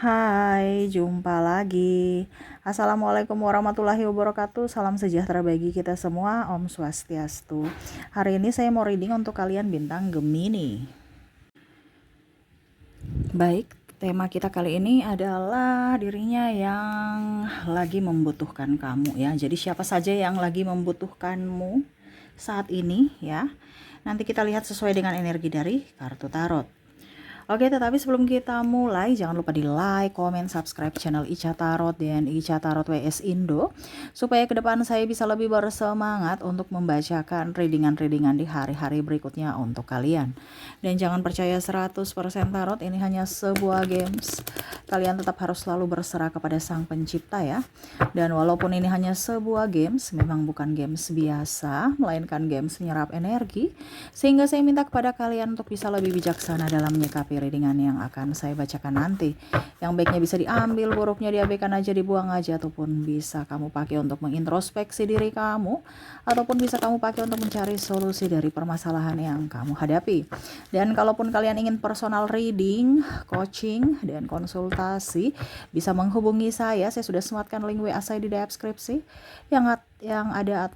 Hai, jumpa lagi. Assalamualaikum warahmatullahi wabarakatuh. Salam sejahtera bagi kita semua. Om Swastiastu. Hari ini saya mau reading untuk kalian bintang Gemini. Baik, tema kita kali ini adalah dirinya yang lagi membutuhkan kamu ya. Jadi siapa saja yang lagi membutuhkanmu saat ini ya. Nanti kita lihat sesuai dengan energi dari kartu tarot. Oke, tetapi sebelum kita mulai, jangan lupa di like, comment, subscribe channel Ica Tarot dan Ica Tarot WS Indo, supaya ke depan saya bisa lebih bersemangat untuk membacakan readingan-readingan di hari-hari berikutnya untuk kalian. Dan jangan percaya 100% tarot, ini hanya sebuah games. Kalian tetap harus selalu berserah kepada Sang Pencipta ya. Dan walaupun ini hanya sebuah games, memang bukan games biasa, melainkan games menyerap energi, sehingga saya minta kepada kalian untuk bisa lebih bijaksana dalam menyikapi readingan yang akan saya bacakan nanti. Yang baiknya bisa diambil, buruknya diabaikan aja, dibuang aja, ataupun bisa kamu pakai untuk mengintrospeksi diri kamu, ataupun bisa kamu pakai untuk mencari solusi dari permasalahan yang kamu hadapi. Dan kalaupun kalian ingin personal reading, coaching, dan konsultasi, bisa menghubungi saya sudah sematkan link WA saya di deskripsi yang ada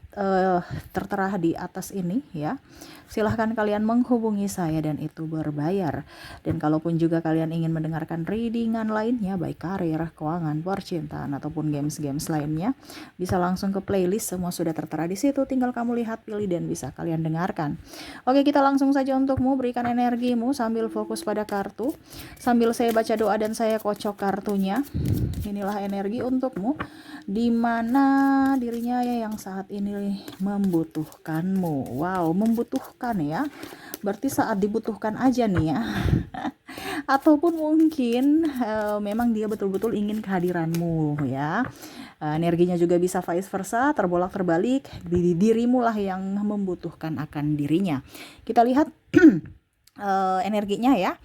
tertera di atas ini ya. Silahkan kalian menghubungi saya dan itu berbayar. Dan kalaupun juga kalian ingin mendengarkan readingan lainnya, baik karir, keuangan, percintaan, ataupun games-games lainnya, bisa langsung ke playlist, semua sudah tertera di situ. Tinggal kamu lihat, pilih, dan bisa kalian dengarkan. Oke, kita langsung saja untukmu, berikan energimu sambil fokus pada kartu. Sambil saya baca doa dan saya kocok kartunya. Inilah energi untukmu, di mana dirinya ya yang saat ini membutuhkanmu. Wow, membutuhkan ya. Berarti saat dibutuhkan aja nih ya. Ataupun mungkin memang dia betul-betul ingin kehadiranmu ya. Energinya juga bisa vice versa, terbolak terbalik. Dirimu lah yang membutuhkan akan dirinya. Kita lihat energinya ya.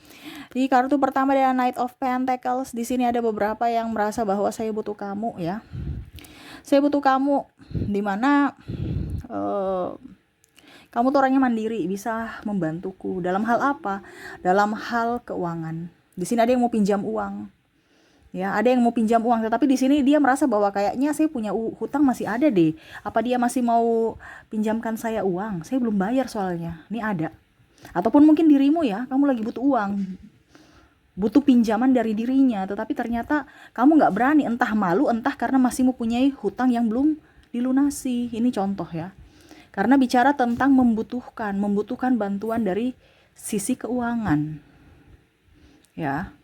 Di kartu pertama ada Knight of Pentacles. Di sini ada beberapa yang merasa bahwa saya butuh kamu ya. Saya butuh kamu, dimana kamu tuh orangnya mandiri, bisa membantuku. Dalam hal apa? Dalam hal keuangan. Di sini ada yang mau pinjam uang. Ya, ada yang mau pinjam uang, tetapi di sini dia merasa bahwa kayaknya saya punya hutang masih ada deh. Apa dia masih mau pinjamkan saya uang? Saya belum bayar soalnya. Ini ada. Ataupun mungkin dirimu ya, kamu lagi butuh uang, butuh pinjaman dari dirinya, tetapi ternyata kamu nggak berani, entah malu, entah karena masih mempunyai hutang yang belum dilunasi. Ini contoh ya. Karena bicara tentang membutuhkan bantuan dari sisi keuangan. Ya.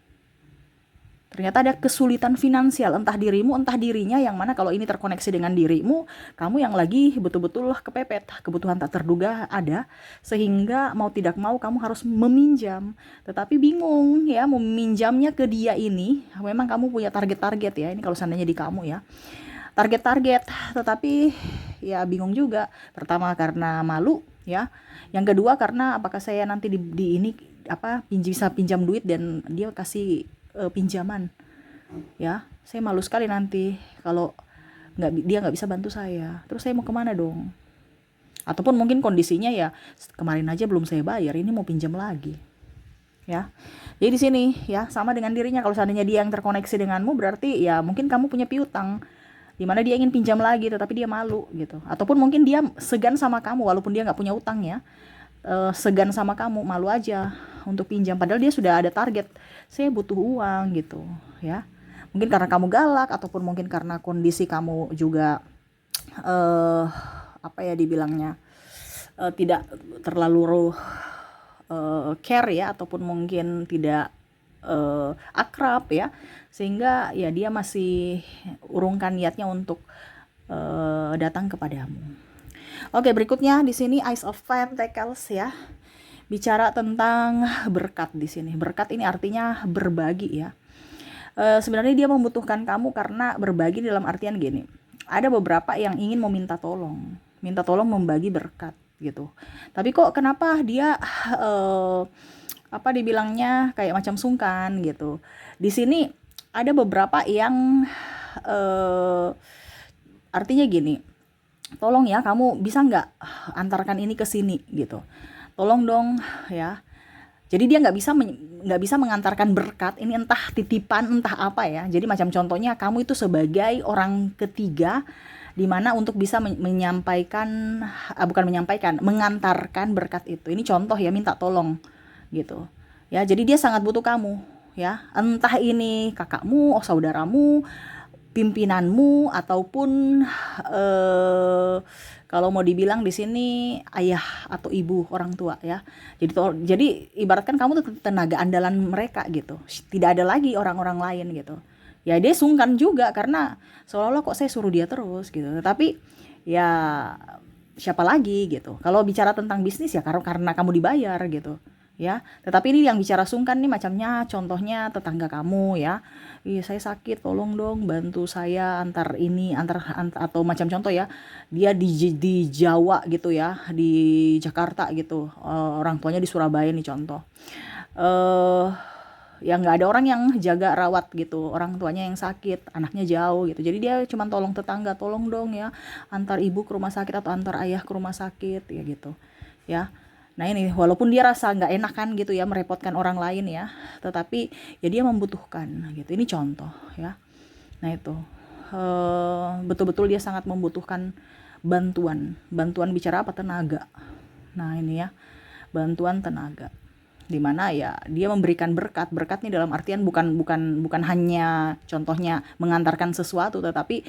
Ternyata ada kesulitan finansial, entah dirimu, entah dirinya, yang mana kalau ini terkoneksi dengan dirimu, kamu yang lagi betul-betul kepepet, kebutuhan tak terduga ada, sehingga mau tidak mau kamu harus meminjam, tetapi bingung ya, meminjamnya ke dia ini, memang kamu punya target-target ya, ini kalau seandainya di kamu ya, target-target, tetapi ya bingung juga, pertama karena malu ya, yang kedua karena apakah saya nanti di ini bisa pinjam duit dan dia kasih pinjaman ya, saya malu sekali nanti kalau dia nggak bisa bantu saya, terus saya mau kemana dong? Ataupun mungkin kondisinya ya kemarin aja belum saya bayar, ini mau pinjam lagi ya. Jadi di sini ya sama dengan dirinya, kalau seandainya dia yang terkoneksi denganmu, berarti ya mungkin kamu punya piutang dimana dia ingin pinjam lagi tetapi dia malu gitu, ataupun mungkin dia segan sama kamu walaupun dia nggak punya utang ya, segan sama kamu, malu aja untuk pinjam padahal dia sudah ada target, saya butuh uang gitu ya. Mungkin karena kamu galak, ataupun mungkin karena kondisi kamu juga apa ya dibilangnya, tidak terlalu care ya, ataupun mungkin tidak akrab ya, sehingga ya dia masih urungkan niatnya untuk datang kepadamu. Oke, berikutnya di sini Ace of Pentacles ya. Bicara tentang berkat di sini. Berkat ini artinya berbagi ya. Sebenarnya dia membutuhkan kamu karena berbagi dalam artian gini. Ada beberapa yang ingin meminta tolong, minta tolong membagi berkat gitu. Tapi kok kenapa dia dibilangnya kayak macam sungkan gitu. Di sini ada beberapa yang artinya gini, tolong ya kamu bisa nggak antarkan ini ke sini gitu, tolong dong ya. Jadi dia nggak bisa mengantarkan berkat ini, entah titipan entah apa ya. Jadi macam contohnya kamu itu sebagai orang ketiga di mana untuk bisa menyampaikan, bukan menyampaikan, mengantarkan berkat itu. Ini contoh ya, minta tolong gitu. Ya, jadi dia sangat butuh kamu ya. Entah ini kakakmu, saudaramu, pimpinanmu, ataupun eh, kalau mau dibilang di sini ayah atau ibu, orang tua ya. Jadi ibaratkan kamu tuh tenaga andalan mereka gitu. Tidak ada lagi orang-orang lain gitu. Ya dia sungkan juga karena seolah-olah kok saya suruh dia terus gitu. Tapi ya siapa lagi gitu. Kalau bicara tentang bisnis ya karena kamu dibayar gitu. Ya, tetapi ini yang bicara sungkan nih macamnya contohnya tetangga kamu ya. Ih, saya sakit, tolong dong bantu saya antar ini, atau macam contoh ya. Dia di Jawa gitu ya, di Jakarta gitu. Orang tuanya di Surabaya nih contoh. Eh ya nggak ada orang yang jaga rawat gitu, orang tuanya yang sakit, anaknya jauh gitu, jadi dia cuma tolong tetangga, tolong dong ya antar ibu ke rumah sakit atau antar ayah ke rumah sakit ya gitu ya. Nah ini walaupun dia rasa nggak enakan gitu ya merepotkan orang lain ya, tetapi ya dia membutuhkan gitu, ini contoh ya. Nah itu betul-betul dia sangat membutuhkan bantuan bicara apa, tenaga. Nah ini ya, bantuan tenaga, dimana ya dia memberikan berkat nih dalam artian bukan hanya contohnya mengantarkan sesuatu, tetapi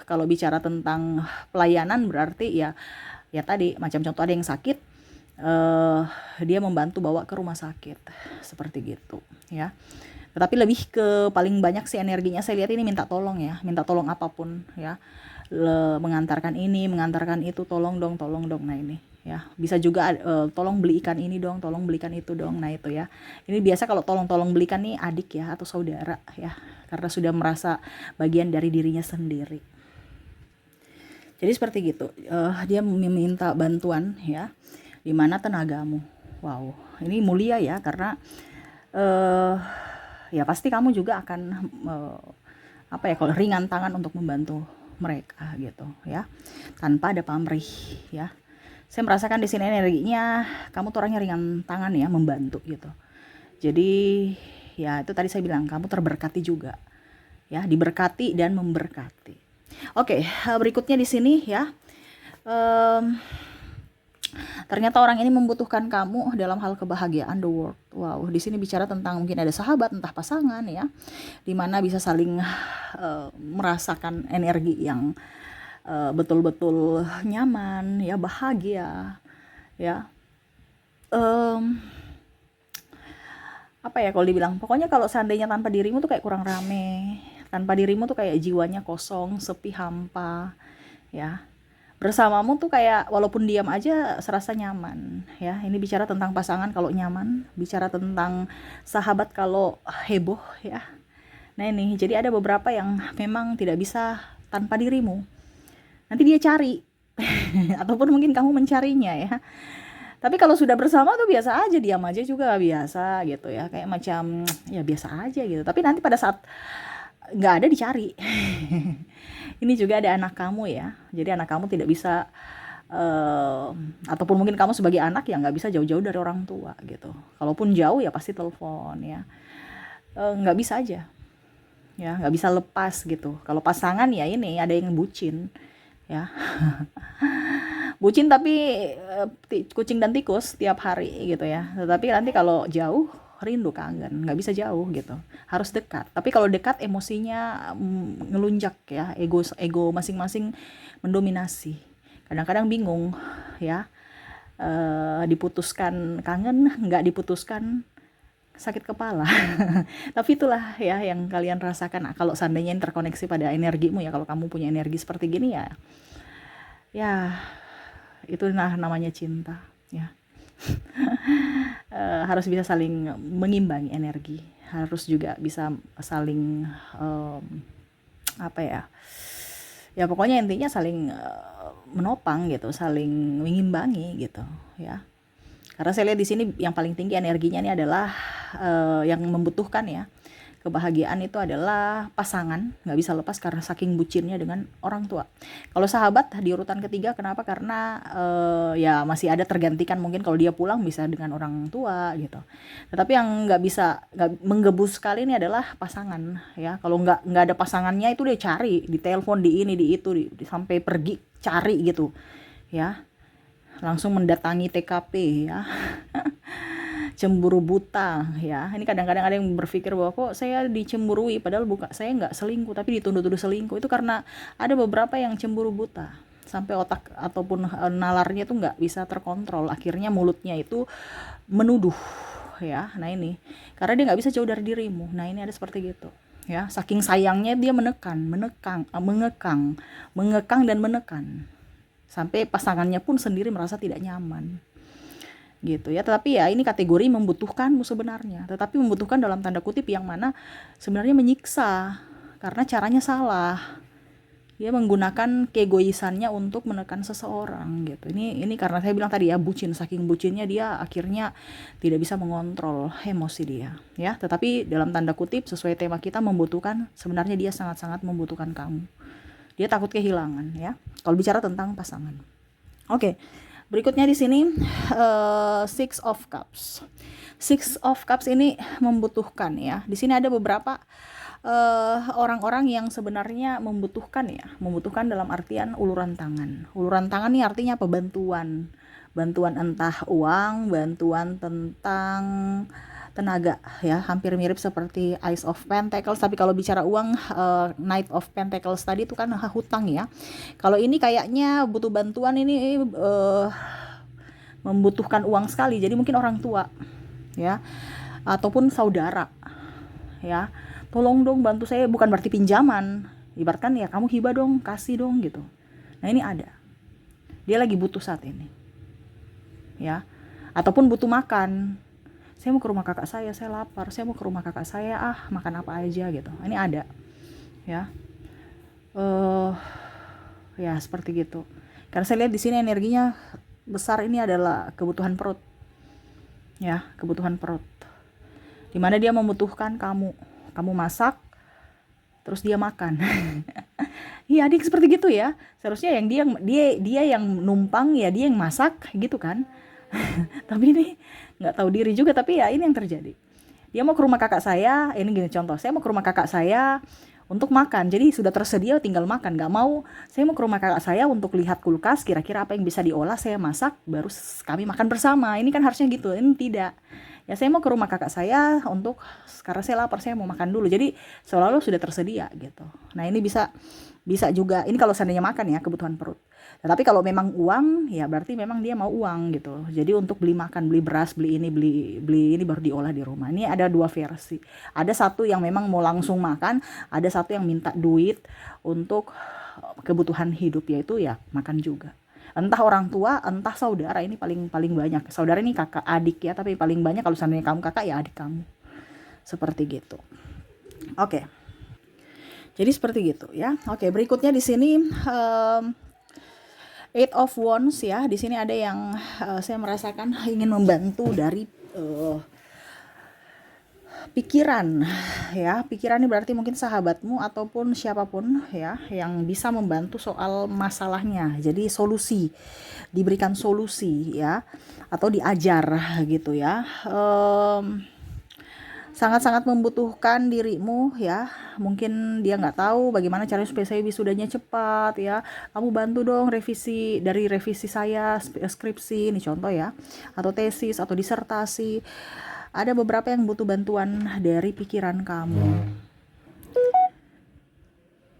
kalau bicara tentang pelayanan berarti ya tadi macam contoh ada yang sakit, dia membantu bawa ke rumah sakit seperti gitu ya. Tetapi lebih ke paling banyak sih energinya saya lihat ini minta tolong ya, minta tolong apapun ya. Mengantarkan ini, mengantarkan itu, tolong dong. Nah ini ya, bisa juga tolong beli ikan ini dong, tolong belikan itu dong. Nah itu ya, ini biasa kalau tolong belikan nih adik ya atau saudara ya, karena sudah merasa bagian dari dirinya sendiri. Jadi seperti gitu, dia meminta bantuan ya, dimana tenagamu. Wow, ini mulia ya, karena ya pasti kamu juga akan apa ya, kalau ringan tangan untuk membantu mereka gitu ya, tanpa ada pamrih ya. Saya merasakan di sini energinya kamu tuh orangnya ringan tangan ya, membantu gitu. Jadi ya itu tadi saya bilang kamu terberkati juga ya, diberkati dan memberkati. Oke, berikutnya di sini ya. Ternyata orang ini membutuhkan kamu dalam hal kebahagiaan, the world. Wow, di sini bicara tentang mungkin ada sahabat, entah pasangan ya, dimana bisa saling merasakan energi yang betul-betul nyaman ya, bahagia ya. Apa ya kalau dibilang, pokoknya kalau seandainya tanpa dirimu tuh kayak kurang rame, tanpa dirimu tuh kayak jiwanya kosong, sepi, hampa ya. Bersamamu tuh kayak walaupun diam aja serasa nyaman ya. Ini bicara tentang pasangan kalau nyaman, bicara tentang sahabat kalau heboh ya. Nah ini jadi ada beberapa yang memang tidak bisa tanpa dirimu, nanti dia cari ataupun mungkin kamu mencarinya ya. Tapi kalau sudah bersama tuh biasa aja, diam aja juga biasa gitu ya, kayak macam ya biasa aja gitu. Tapi nanti pada saat nggak ada dicari. Ini juga ada anak kamu ya, jadi anak kamu tidak bisa ataupun mungkin kamu sebagai anak ya nggak bisa jauh-jauh dari orang tua gitu. Kalaupun jauh ya pasti telepon ya, nggak bisa aja ya, nggak bisa lepas gitu. Kalau pasangan ya ini ada yang bucin ya. Bucin tapi kucing dan tikus tiap hari gitu ya. Tetapi nanti kalau jauh rindu, kangen, nggak bisa jauh gitu, harus dekat. Tapi kalau dekat emosinya ngelunjak ya, ego masing-masing mendominasi, kadang-kadang bingung ya, diputuskan kangen, nggak diputuskan sakit kepala. Tapi itulah ya yang kalian rasakan kalau seandainya terkoneksi pada energimu ya. Kalau kamu punya energi seperti gini ya itu namanya cinta ya. Harus bisa saling mengimbangi energi, harus juga bisa saling apa ya pokoknya intinya saling menopang gitu, saling mengimbangi gitu ya. Karena saya lihat di sini yang paling tinggi energinya ini adalah yang membutuhkan ya, kebahagiaan itu adalah pasangan, nggak bisa lepas karena saking bucinnya dengan orang tua. Kalau sahabat di urutan ketiga, kenapa? Karena ya masih ada tergantikan, mungkin kalau dia pulang bisa dengan orang tua gitu. Tetapi yang nggak menggebu sekali ini adalah pasangan ya. Kalau nggak ada pasangannya itu dia cari, di telepon, di ini, di itu, sampai pergi cari gitu ya, langsung mendatangi TKP ya. Cemburu buta ya. Ini kadang-kadang ada yang berpikir bahwa kok saya dicemburui, padahal saya nggak selingkuh tapi dituduh-tuduh selingkuh. Itu karena ada beberapa yang cemburu buta sampai otak ataupun nalarnya itu nggak bisa terkontrol, akhirnya mulutnya itu menuduh ya. Nah ini karena dia nggak bisa jauh dari dirimu. Nah ini ada seperti gitu ya, saking sayangnya dia mengekang dan menekan sampai pasangannya pun sendiri merasa tidak nyaman gitu ya. Tetapi ya ini kategori membutuhkanmu sebenarnya, tetapi membutuhkan dalam tanda kutip yang mana sebenarnya menyiksa karena caranya salah. Dia menggunakan keegoisannya untuk menekan seseorang gitu. Ini karena saya bilang tadi ya, bucin, saking bucinnya dia akhirnya tidak bisa mengontrol emosi dia ya. Tetapi dalam tanda kutip sesuai tema kita, membutuhkan, sebenarnya dia sangat-sangat membutuhkan kamu. Dia takut kehilangan ya, kalau bicara tentang pasangan. Oke, berikutnya di sini Six of Cups. Six of Cups ini membutuhkan ya. Di sini ada beberapa orang-orang yang sebenarnya membutuhkan ya, membutuhkan dalam artian uluran tangan. Uluran tangan ini artinya apa? Bantuan entah uang, bantuan tentang tenaga ya, hampir mirip seperti Ace of Pentacles. Tapi kalau bicara uang, Knight of Pentacles tadi itu kan hutang ya. Kalau ini kayaknya butuh bantuan, ini membutuhkan uang sekali. Jadi mungkin orang tua ya, ataupun saudara ya, tolong dong bantu saya, bukan berarti pinjaman, ibaratkan ya kamu hibah dong, kasih dong gitu. Nah ini ada, dia lagi butuh saat ini ya, ataupun butuh makan. Saya mau ke rumah kakak saya lapar, saya mau ke rumah kakak saya, makan apa aja gitu. Ini ada ya, ya seperti gitu. Karena saya lihat di sini energinya besar, ini adalah kebutuhan perut ya, kebutuhan perut, dimana dia membutuhkan kamu masak terus dia makan. Iya, adik seperti gitu ya, seharusnya yang dia yang numpang ya, dia yang masak gitu kan. Tapi ini nggak tahu diri juga, tapi ya ini yang terjadi. Dia mau ke rumah kakak saya, ini gini contoh, saya mau ke rumah kakak saya untuk makan, jadi sudah tersedia tinggal makan. Nggak mau, saya mau ke rumah kakak saya untuk lihat kulkas, kira-kira apa yang bisa diolah, saya masak, baru kami makan bersama. Ini kan harusnya gitu, ini tidak. Ya saya mau ke rumah kakak saya untuk, karena saya lapar, saya mau makan dulu. Jadi seolah-olah sudah tersedia gitu. Nah ini bisa juga, ini kalau seandainya makan ya, kebutuhan perut. Nah, tapi kalau memang uang ya berarti memang dia mau uang gitu. Jadi untuk beli makan, beli beras, beli ini baru diolah di rumah. Ini ada dua versi. Ada satu yang memang mau langsung makan, ada satu yang minta duit untuk kebutuhan hidup, yaitu ya makan juga. Entah orang tua, entah saudara, ini paling banyak. Saudara ini kakak, adik ya, tapi paling banyak kalau seandainya kamu kakak ya adik kamu. Seperti gitu. Oke. Jadi seperti gitu ya. Oke, berikutnya di sini Eight of Wands ya. Di sini ada yang saya merasakan ingin membantu dari pikiran ya. Pikiran ini berarti mungkin sahabatmu ataupun siapapun ya, yang bisa membantu soal masalahnya. Jadi diberikan solusi ya, atau diajar gitu ya. Sangat-sangat membutuhkan dirimu ya. Mungkin dia nggak tahu bagaimana caranya supaya saya wisudanya cepat ya. Kamu bantu dong revisi saya skripsi, ini contoh ya, atau tesis atau disertasi. Ada beberapa yang butuh bantuan dari pikiran kamu.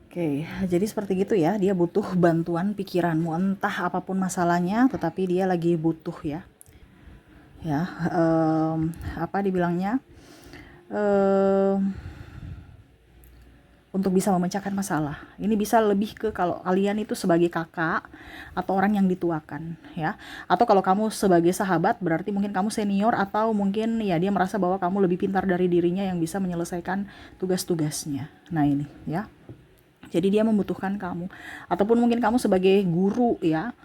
Oke, jadi seperti gitu ya. Dia butuh bantuan pikiranmu, entah apapun masalahnya, tetapi dia lagi butuh ya. Ya, apa dibilangnya? Untuk bisa memecahkan masalah. Ini bisa lebih ke kalau kalian itu sebagai kakak atau orang yang dituakan ya. Atau kalau kamu sebagai sahabat, berarti mungkin kamu senior, atau mungkin ya dia merasa bahwa kamu lebih pintar dari dirinya yang bisa menyelesaikan tugas-tugasnya. Nah ini ya. Jadi dia membutuhkan kamu. Ataupun mungkin kamu sebagai guru ya.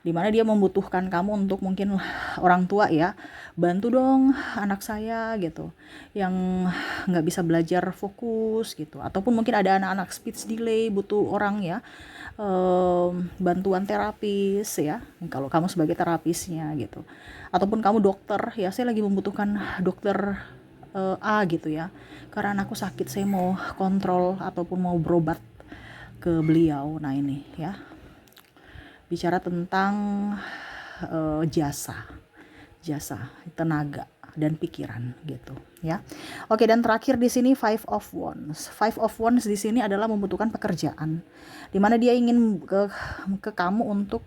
dimana dia membutuhkan kamu untuk mungkin orang tua ya, bantu dong anak saya gitu, yang nggak bisa belajar fokus gitu, ataupun mungkin ada anak-anak speech delay butuh orang ya, bantuan terapis ya, kalau kamu sebagai terapisnya gitu, ataupun kamu dokter ya, saya lagi membutuhkan dokter A gitu ya, karena anakku sakit, saya mau kontrol ataupun mau berobat ke beliau. Nah ini ya, bicara tentang jasa tenaga dan pikiran gitu ya. Oke, dan terakhir di sini Five of Wands. Five of Wands di sini adalah membutuhkan pekerjaan, dimana dia ingin ke kamu untuk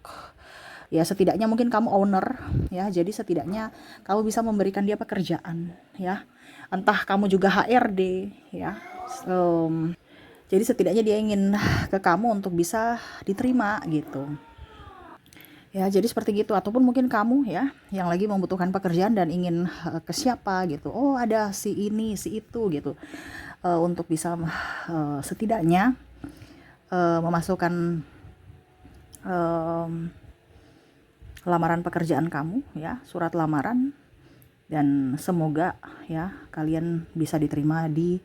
ya, setidaknya mungkin kamu owner ya, jadi setidaknya kamu bisa memberikan dia pekerjaan ya, entah kamu juga HRD ya. Jadi setidaknya dia ingin ke kamu untuk bisa diterima gitu. Ya, jadi seperti gitu, ataupun mungkin kamu ya yang lagi membutuhkan pekerjaan dan ingin ke siapa gitu. Oh, ada si ini, si itu gitu. Untuk bisa setidaknya memasukkan lamaran pekerjaan kamu ya, surat lamaran, dan semoga ya kalian bisa diterima di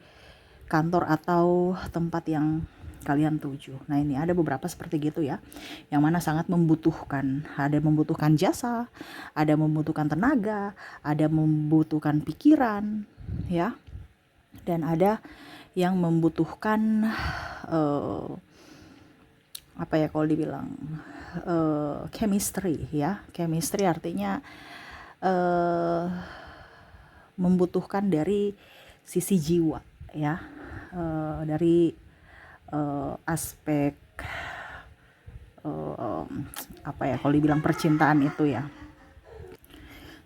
kantor atau tempat yang kalian tuju. Nah ini ada beberapa seperti gitu ya, yang mana sangat membutuhkan, ada membutuhkan jasa, ada membutuhkan tenaga, ada membutuhkan pikiran ya, dan ada yang membutuhkan apa ya kalau dibilang chemistry ya. Chemistry artinya membutuhkan dari sisi jiwa ya, dari aspek apa ya kalau dibilang percintaan itu ya,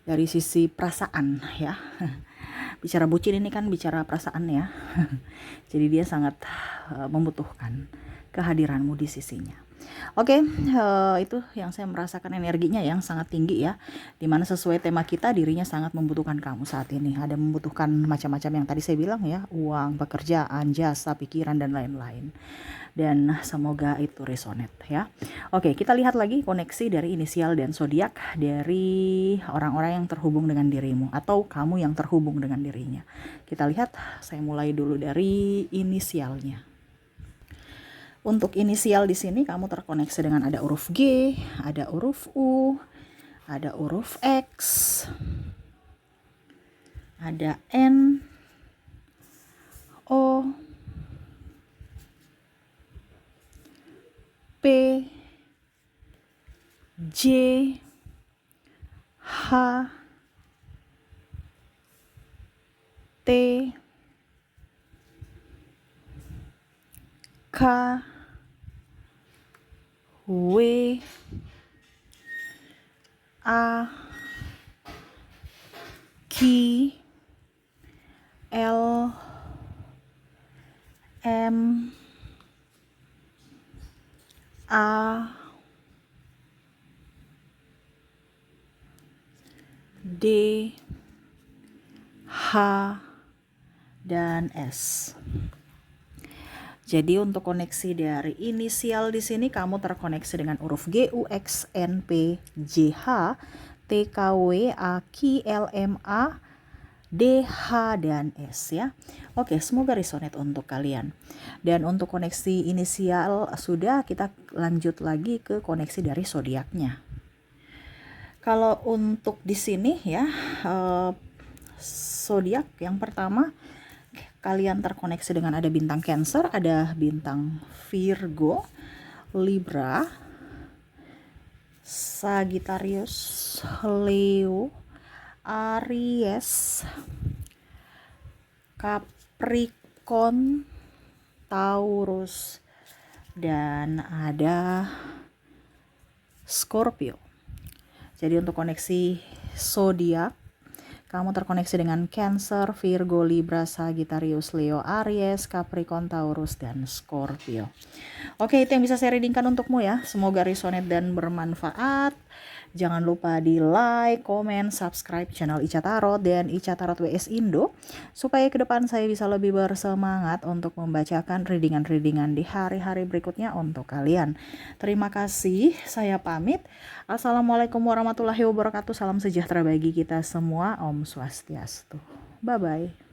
dari sisi perasaan ya. Bicara bucin ini kan bicara perasaan ya. Jadi dia sangat membutuhkan kehadiranmu di sisinya. Oke, itu yang saya merasakan energinya yang sangat tinggi ya, dimana sesuai tema kita, dirinya sangat membutuhkan kamu saat ini. Ada membutuhkan macam-macam yang tadi saya bilang ya, uang, pekerjaan, jasa, pikiran, dan lain-lain. Dan semoga itu resonate ya. Oke, kita lihat lagi koneksi dari inisial dan zodiak dari orang-orang yang terhubung dengan dirimu atau kamu yang terhubung dengan dirinya. Kita lihat, saya mulai dulu dari inisialnya. Untuk inisial di sini kamu terkoneksi dengan ada huruf G, ada huruf U, ada huruf X, ada N, O, P, J, H, T, K, W, A, Q, L, M, A, D, H, dan S. Jadi untuk koneksi dari inisial di sini kamu terkoneksi dengan huruf G, U, X, N, P, J, H, T, K, W, A, Q, L, M, A, D, H, dan S ya. Oke, semoga resonate untuk kalian. Dan untuk koneksi inisial sudah, kita lanjut lagi ke koneksi dari zodiaknya. Kalau untuk di sini ya, zodiak yang pertama kalian terkoneksi dengan ada bintang Cancer, ada bintang Virgo, Libra, Sagittarius, Leo, Aries, Capricorn, Taurus, dan ada Scorpio. Jadi untuk koneksi zodiak Kamu terkoneksi dengan Cancer, Virgo, Libra, Sagittarius, Leo, Aries, Capricorn, Taurus, dan Scorpio. Oke, itu yang bisa saya readingkan untukmu ya. Semoga resonate dan bermanfaat. Jangan lupa di like, komen, subscribe channel Ica Tarot dan Ica Tarot WS Indo, supaya ke depan saya bisa lebih bersemangat untuk membacakan readingan-readingan di hari-hari berikutnya untuk kalian. Terima kasih, saya pamit. Assalamualaikum warahmatullahi wabarakatuh. Salam sejahtera bagi kita semua. Om Swastiastu. Bye-bye.